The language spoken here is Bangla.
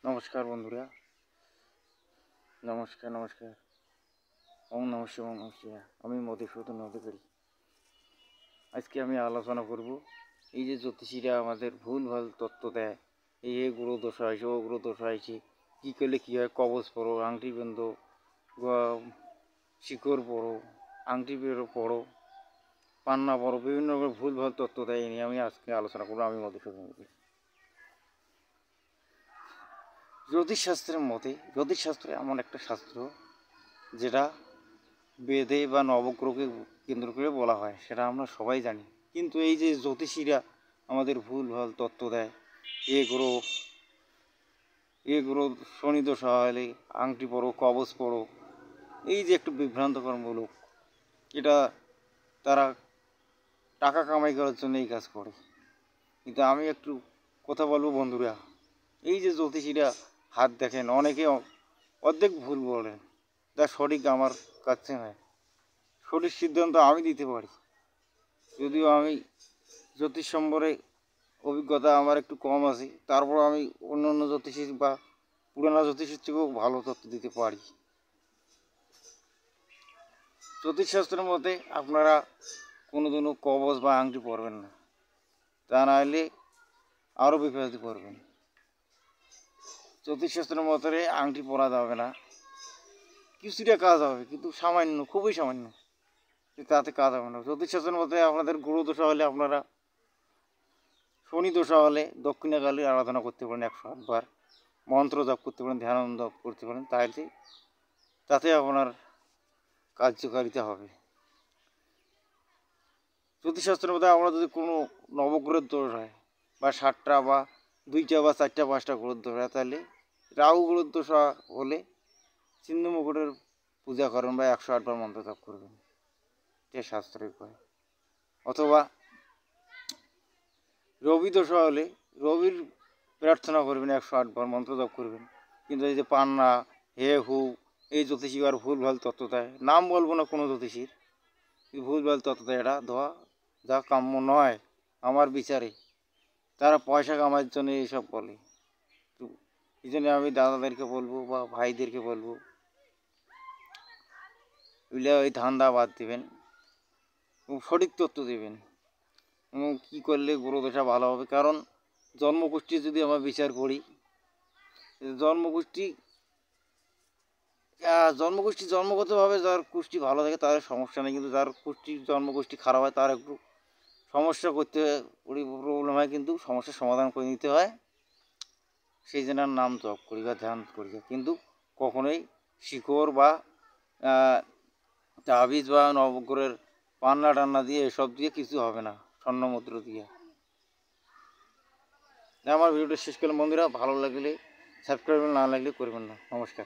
নমস্কার বন্ধুরা, নমস্কার। ওম নমঃ শিবায়, ওম নমঃ শিবায়। আমি মধুসূদন অধিকারী। আজকে আমি আলোচনা করব এই যে জ্যোতিষীরা আমাদের ভুলভাল তত্ত্ব দেয়, এই গ্রহ দশা হয়েছে, ও গ্রহ দশা হয়েছে, কী করলে কী হয়, কবচ পড়ো, আংটি বেঁধো, শিকড় পড়ো, আংটি পড়ো, পান্না পড়ো, বিভিন্ন রকমের ভুলভাল তত্ত্ব দেয়। এই নিয়ে আমি আজকে আলোচনা করবো। আমি মধুসূদন অধিকারী। জ্যোতিষশাস্ত্রের মতে, জ্যোতিষশাস্ত্র এমন একটা শাস্ত্র যেটা বেদে বা নবগ্রহকে কেন্দ্র করে বলা হয়, সেটা আমরা সবাই জানি। কিন্তু এই যে জ্যোতিষীরা আমাদের ভুলভাল তত্ত্ব দেয়, এ গ্রহ শনি দশা হলে আংটি পড়ো, কবচ পড়ো, এই যে একটু বিভ্রান্তকরমূলক, এটা তারা টাকা কামাই করার জন্য এই কাজ করে। কিন্তু আমি একটু কথা বলবো বন্ধুরা, এই যে জ্যোতিষীরা হাত দেখেন, অনেকে অর্ধেক ভুল বলেন, যা সঠিক আমার কাছে নয়। সঠিক সিদ্ধান্ত আমি দিতে পারি, যদিও আমি জ্যোতিষ সম্পর্কে অভিজ্ঞতা আমার একটু কম আছে, তারপর আমি অন্য অন্য জ্যোতিষী বা পুরানো জ্যোতিষীর থেকেও ভালো তথ্য দিতে পারি। জ্যোতিষশাস্ত্রের মতে আপনারা কোনোদিনও কবচ বা আংটি পরবেন না, তা না হলে আরও বিপদে পড়বেন। জ্যোতিষশাস্ত্রের মতে আংটি পরা যাবে না, কিছুটা কাজ হবে, কিন্তু সামান্য, খুবই সামান্য, তাতে কাজ হবে না। জ্যোতিষশাস্ত্রের মতে আপনাদের গ্রহ দশা হলে, আপনারা শনি দশা হলে দক্ষিণাকালী আরাধনা করতে পারেন 108 বার, মন্ত্র জপ করতে পারেন, ধ্যান জপ করতে পারেন, তাতে আপনার কার্যকারিতা হবে। জ্যোতিষশাস্ত্রের মধ্যে আমরা যদি কোনো নবগ্রহের দোষ হয়, বা 7টা বা 2টা বা 4টা 5টা গ্রহের দোষ হয়, তাহলে রাহু গ্রহের দশা হলে সিন্ধু মুকুটের পূজা করেন বা 108 বার মন্ত্র জপ করবেন, এটা শাস্ত্রে কয়। অথবা রবি দশা হলে রবির প্রার্থনা করবেন, 108 বার মন্ত্র জপ করবেন। কিন্তু এই যে পান্না, হে হু, এই জ্যোতিষী আর ভুলভাল তত্ত্ব দেয়, নাম বলবো না কোনো জ্যোতিষীর, ভুলভাল তত্ত্ব দেয়, এটা দেওয়া যা কাম্য নয় আমার বিচারে। তারা পয়সা কামানোর জন্য এইসব বলে। তো এই জন্য আমি দাদাদেরকে বলবো বা ভাইদেরকে বলবো, বুঝলে, ওই ধান্দা বাদ দেবেন এবং সঠিক তথ্য দেবেন এবং কী করলে গ্রহদশা ভালো হবে। কারণ জন্মকুষ্ঠি যদি আমরা বিচার করি, জন্মগতভাবে যার কুষ্টি ভালো থাকে তার সমস্যা নেই, কিন্তু যার জন্মকুষ্টি খারাপ হয় তার একটু সমস্যা করতে প্রবলেম হয়, কিন্তু সমস্যার সমাধান করে নিতে হয়। সেই জন্য নাম জপ করি বা ধ্যান করি, কিন্তু কখনোই শিকড় বা তাবিজ বা নবগ্রহের পান্না টান্না দিয়ে, এসব দিয়ে কিছু হবে না, স্বর্ণমুদ্র দিয়ে। আমার ভিডিওটা শেষ করলাম বন্ধুরা, ভালো লাগলে সাবস্ক্রাইব, না লাগলে করবেন না। নমস্কার।